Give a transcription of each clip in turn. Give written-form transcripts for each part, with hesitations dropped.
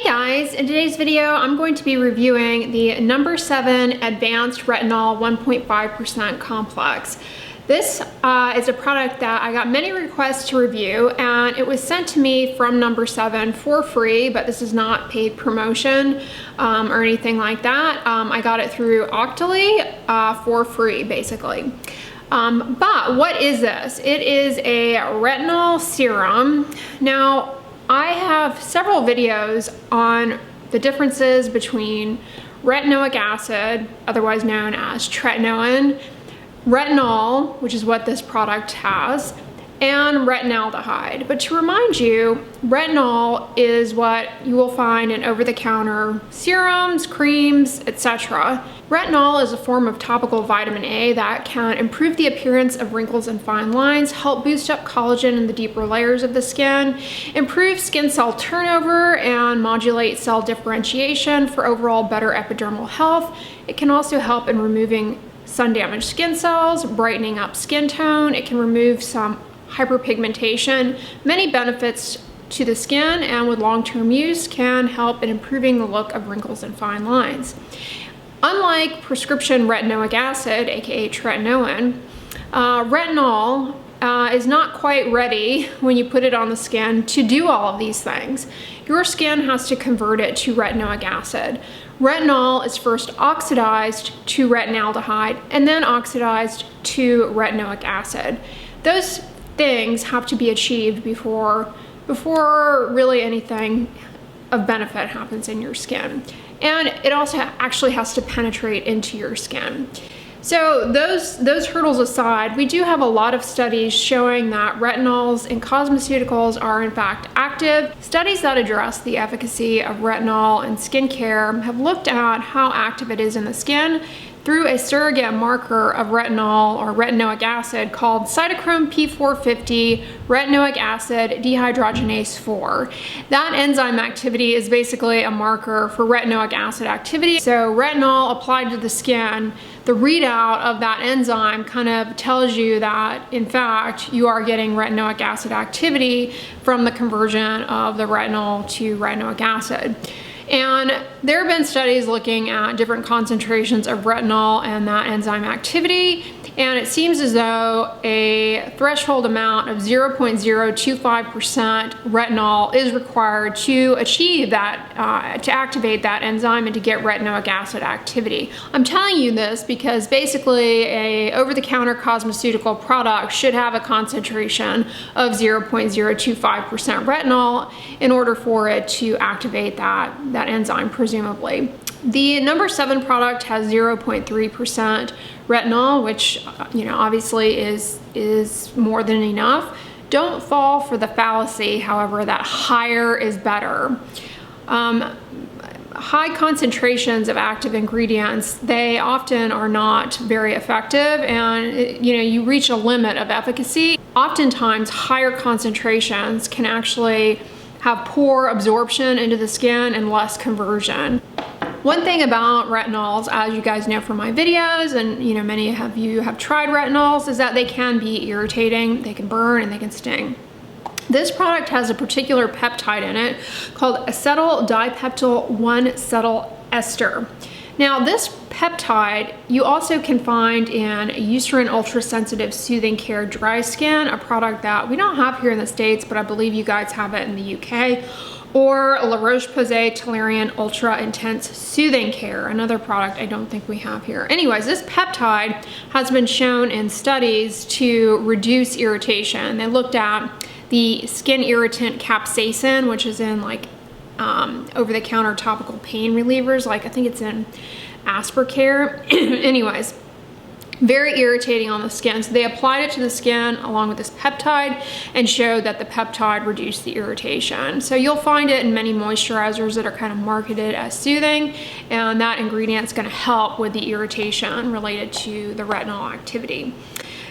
Guys, in today's video I'm going to be reviewing the No7 Advanced Retinol 1.5% Complex. This is a product that I got many requests to review, and it was sent to me from No7 for free, but this is not paid promotion or anything like that. I got it through Octoly for free basically. But what is this? It is a retinol serum. Now, I have several videos on the differences between retinoic acid, otherwise known as tretinoin, retinol, which is what this product has, and retinaldehyde. But to remind you, retinol is what you will find in over-the-counter serums, creams, etc. Retinol is a form of topical vitamin A that can improve the appearance of wrinkles and fine lines, help boost up collagen in the deeper layers of the skin, improve skin cell turnover, and modulate cell differentiation for overall better epidermal health. It can also help in removing sun-damaged skin cells, brightening up skin tone. It can remove some hyperpigmentation. Many benefits to the skin, and with long-term use can help in improving the look of wrinkles and fine lines. Unlike prescription retinoic acid, aka tretinoin, retinol is not quite ready when you put it on the skin to do all of these things. Your skin has to convert it to retinoic acid. Retinol is first oxidized to retinaldehyde and then oxidized to retinoic acid. Those things have to be achieved before really anything of benefit happens in your skin. And it also actually has to penetrate into your skin. So those hurdles aside, we do have a lot of studies showing that retinols in cosmeceuticals are in fact active. Studies that address the efficacy of retinol in skincare have looked at how active it is in the skin through a surrogate marker of retinol or retinoic acid called cytochrome P450 retinoic acid dehydrogenase 4. That enzyme activity is basically a marker for retinoic acid activity. So retinol applied to the skin, the readout of that enzyme kind of tells you that in fact you are getting retinoic acid activity from the conversion of the retinol to retinoic acid. And there have been studies looking at different concentrations of retinol and that enzyme activity, and it seems as though a threshold amount of 0.025% retinol is required to achieve that, to activate that enzyme and to get retinoic acid activity. I'm telling you this because basically a over-the-counter cosmeceutical product should have a concentration of 0.025% retinol in order for it to activate that enzyme, presumably. The No7 product has 0.3% retinol, which obviously is more than enough. Don't fall for the fallacy, however, that higher is better. High concentrations of active ingredients, they often are not very effective, and you reach a limit of efficacy. Oftentimes higher concentrations can actually have poor absorption into the skin and less conversion. One thing about retinols, as you guys know from my videos, and many of you have tried retinols, is that they can be irritating, they can burn, and they can sting. This product has a particular peptide in it called acetyl dipeptyl 1-cetyl ester. Now, this peptide you also can find in Eucerin Ultra Sensitive Soothing Care Dry Skin, a product that we don't have here in the States, but I believe you guys have it in the UK, or La Roche-Posay Toleriane Ultra Intense Soothing Care, another product I don't think we have here. Anyways, this peptide has been shown in studies to reduce irritation. They looked at the skin irritant capsaicin, which is in like over-the-counter topical pain relievers, like I think it's in Aspercare. Anyways, very irritating on the skin. So they applied it to the skin along with this peptide and showed that the peptide reduced the irritation. So you'll find it in many moisturizers that are kind of marketed as soothing, and that ingredient is going to help with the irritation related to the retinol activity.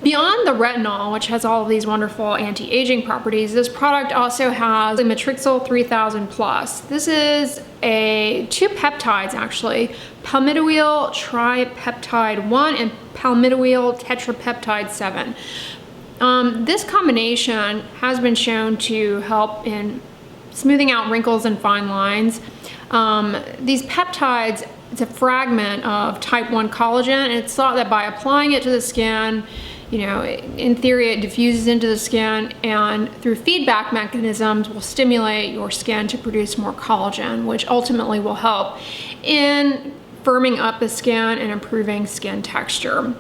Beyond the retinol, which has all of these wonderful anti-aging properties, this product also has matrixyl 3000 plus. This is two peptides actually, palmitoyl tripeptide 1 and palmitoyl tetrapeptide 7. This combination has been shown to help in smoothing out wrinkles and fine lines. These peptides, it's a fragment of type 1 collagen, and it's thought that by applying it to the skin, you know, in theory it diffuses into the skin, and through feedback mechanisms will stimulate your skin to produce more collagen, which ultimately will help in firming up the skin and improving skin texture.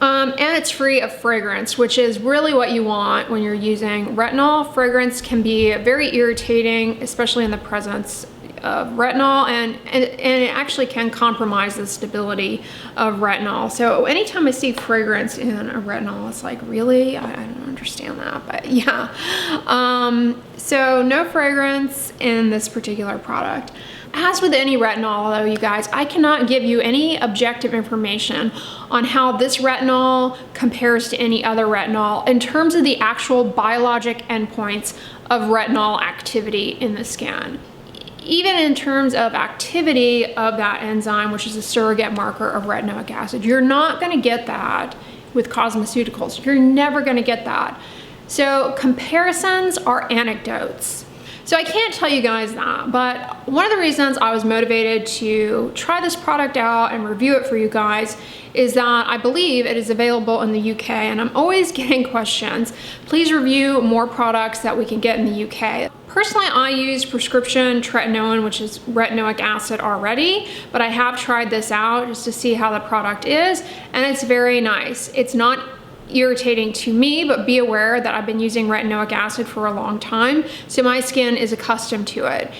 And it's free of fragrance, which is really what you want when you're using retinol. Fragrance can be very irritating, especially in the presence of retinol, and it actually can compromise the stability of retinol. So anytime I see fragrance in a retinol, it's like, really? I don't understand that, but yeah. So no fragrance in this particular product. As with any retinol, though, you guys, I cannot give you any objective information on how this retinol compares to any other retinol in terms of the actual biologic endpoints of retinol activity in the skin. Even in terms of activity of that enzyme, which is a surrogate marker of retinoic acid, you're not going to get that with cosmeceuticals. You're never going to get that. So comparisons are anecdotes. So I can't tell you guys that, but one of the reasons I was motivated to try this product out and review it for you guys is that I believe it is available in the UK, and I'm always getting questions. Please review more products that we can get in the UK. Personally, I use prescription tretinoin, which is retinoic acid already, but I have tried this out just to see how the product is, and it's very nice. It's not irritating to me, but be aware that I've been using retinoic acid for a long time, so my skin is accustomed to it.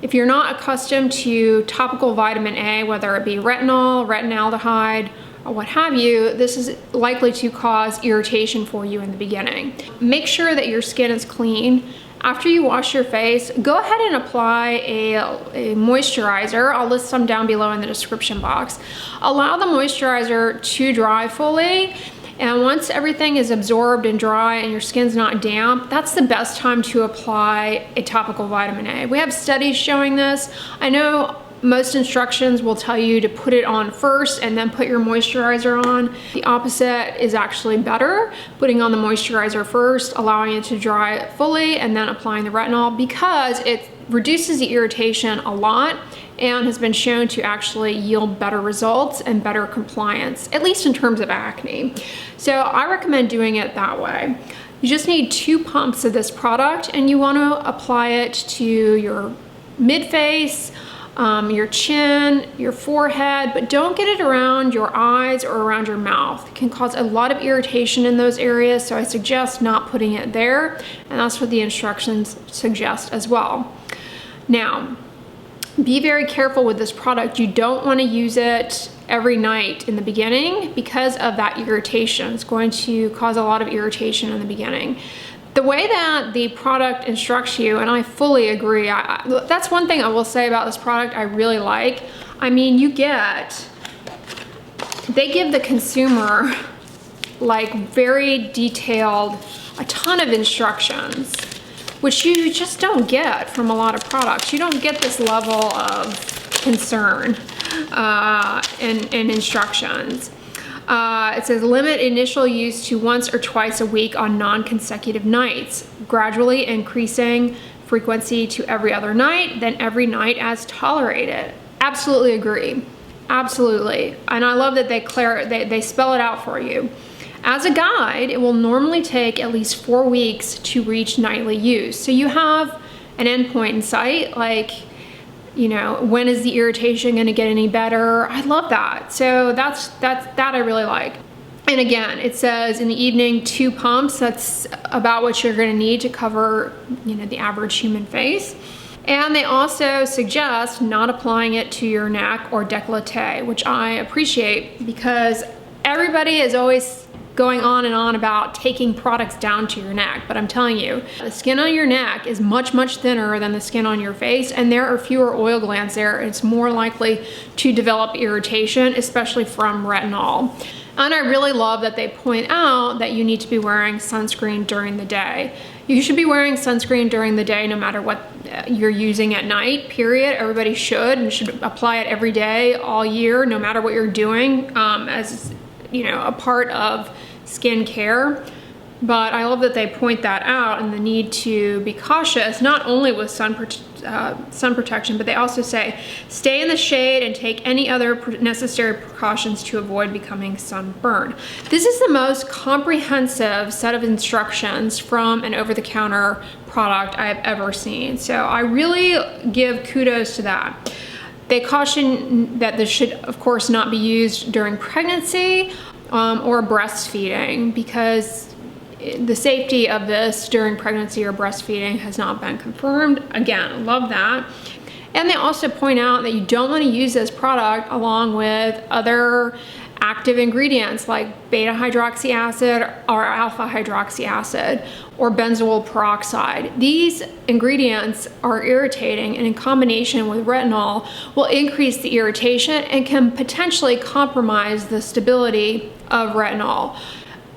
If you're not accustomed to topical vitamin A, whether it be retinol, retinaldehyde, or what have you, this is likely to cause irritation for you in the beginning. Make sure that your skin is clean. After you wash your face, go ahead and apply a moisturizer. I'll list some down below in the description box. Allow the moisturizer to dry fully, and once everything is absorbed and dry and your skin's not damp, that's the best time to apply a topical vitamin A. We have studies showing this. I know most instructions will tell you to put it on first and then put your moisturizer on. The opposite is actually better, putting on the moisturizer first, allowing it to dry fully, and then applying the retinol, because it reduces the irritation a lot and has been shown to actually yield better results and better compliance, at least in terms of acne. So I recommend doing it that way. You just need 2 pumps of this product, and you want to apply it to your mid-face, your chin, your forehead, but don't get it around your eyes or around your mouth. It can cause a lot of irritation in those areas, so I suggest not putting it there, and that's what the instructions suggest as well. Now, be very careful with this product. You don't want to use it every night in the beginning because of that irritation. It's going to cause a lot of irritation in the beginning. The way that the product instructs you, and I fully agree, that's one thing I will say about this product I really like. I mean, they give the consumer like very detailed, a ton of instructions, which you just don't get from a lot of products. You don't get this level of concern and instructions. It says limit initial use to once or twice a week on non-consecutive nights, gradually increasing frequency to every other night, then every night as tolerated. Absolutely agree. Absolutely. And I love that they spell it out for you. As a guide, it will normally take at least 4 weeks to reach nightly use. So you have an endpoint in sight, like, you know, when is the irritation going to get any better? I love that. So that I really like. And again, it says in the evening 2 pumps. That's about what you're going to need to cover, you know, the average human face. And they also suggest not applying it to your neck or décolleté, which I appreciate, because everybody is always going on and on about taking products down to your neck, but I'm telling you, the skin on your neck is much, much thinner than the skin on your face, and there are fewer oil glands there. It's more likely to develop irritation, especially from retinol. And I really love that they point out that you need to be wearing sunscreen during the day. You should be wearing sunscreen during the day no matter what you're using at night, period. Everybody should, and should apply it every day, all year, no matter what you're doing, as you know, a part of skin care. But I love that they point that out and the need to be cautious, not only with sun protection, but they also say, stay in the shade and take any other necessary precautions to avoid becoming sunburned. This is the most comprehensive set of instructions from an over-the-counter product I've ever seen. So I really give kudos to that. They caution that this should, of course, not be used during pregnancy or breastfeeding, because the safety of this during pregnancy or breastfeeding has not been confirmed. Again, love that. And they also point out that you don't want to use this product along with other active ingredients like beta hydroxy acid or alpha hydroxy acid or benzoyl peroxide. These ingredients are irritating, and in combination with retinol will increase the irritation and can potentially compromise the stability of retinol.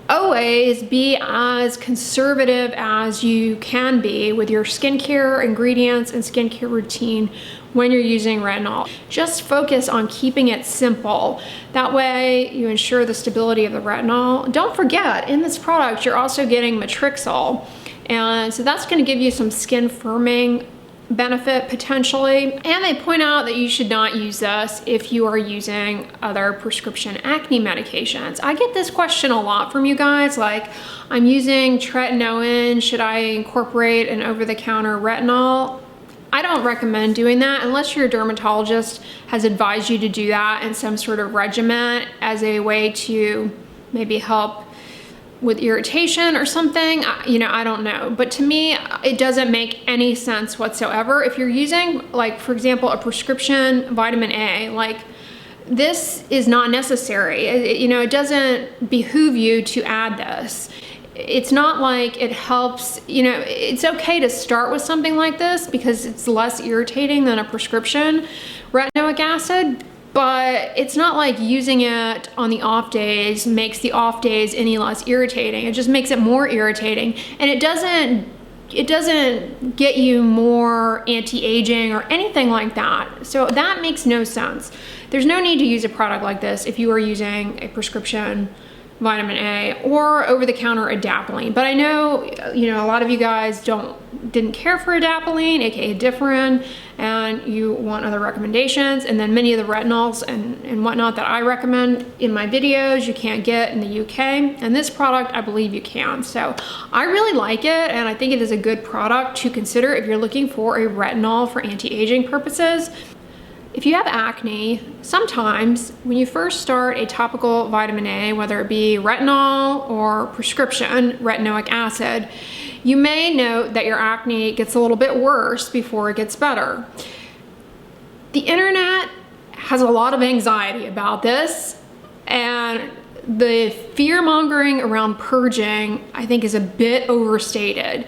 Always be as conservative as you can be with your skincare ingredients and skincare routine when you're using retinol. Just focus on keeping it simple. That way you ensure the stability of the retinol. Don't forget, in this product you're also getting matrixyl, and so that's going to give you some skin firming benefit potentially. And they point out that you should not use this if you are using other prescription acne medications. I get this question a lot from you guys, like, I'm using tretinoin, should I incorporate an over-the-counter retinol? I don't recommend doing that unless your dermatologist has advised you to do that in some sort of regimen as a way to maybe help with irritation or something. You know, I don't know. But to me, it doesn't make any sense whatsoever. If you're using, like, for example, a prescription vitamin A, like, this is not necessary. You know, it doesn't behoove you to add this. It's not like it helps, you know, it's okay to start with something like this because it's less irritating than a prescription retinoic acid, but it's not like using it on the off days makes the off days any less irritating. It just makes it more irritating, and it doesn't get you more anti-aging or anything like that. So that makes no sense. There's no need to use a product like this if you are using a prescription vitamin A or over-the-counter adapalene. But I know, you know, a lot of you guys didn't care for adapalene, aka Differin, and you want other recommendations. And then many of the retinols and whatnot that I recommend in my videos you can't get in the UK, and this product I believe you can. So I really like it, and I think it is a good product to consider if you're looking for a retinol for anti-aging purposes. If you have acne, sometimes when you first start a topical vitamin A, whether it be retinol or prescription retinoic acid, you may note that your acne gets a little bit worse before it gets better. The internet has a lot of anxiety about this, and the fear-mongering around purging, I think, is a bit overstated.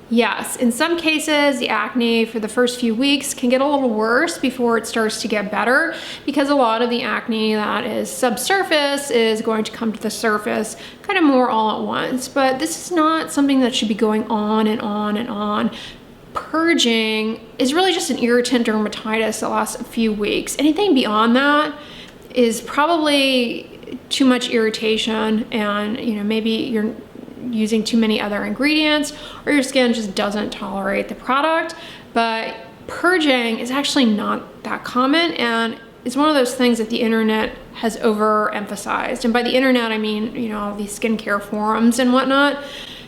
Yes, in some cases, the acne for the first few weeks can get a little worse before it starts to get better, because a lot of the acne that is subsurface is going to come to the surface kind of more all at once. But this is not something that should be going on and on and on. Purging is really just an irritant dermatitis that lasts a few weeks. Anything beyond that is probably too much irritation, and, you know, maybe you're using too many other ingredients, or your skin just doesn't tolerate the product. But purging is actually not that common, and it's one of those things that the internet has overemphasized. And by the internet, I mean, you know, all these skincare forums and whatnot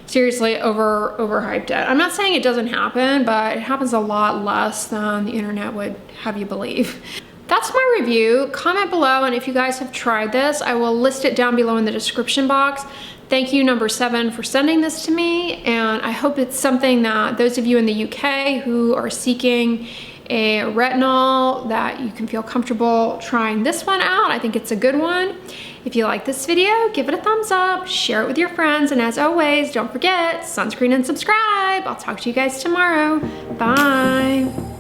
seriously overhyped it. I'm not saying it doesn't happen, but it happens a lot less than the internet would have you believe. That's my review. Comment below, and if you guys have tried this, I will list it down below in the description box. Thank you, No7, for sending this to me, and I hope it's something that those of you in the UK who are seeking a retinol, that you can feel comfortable trying this one out. I think it's a good one. If you like this video, give it a thumbs up, share it with your friends, and as always, don't forget, sunscreen and subscribe. I'll talk to you guys tomorrow. Bye.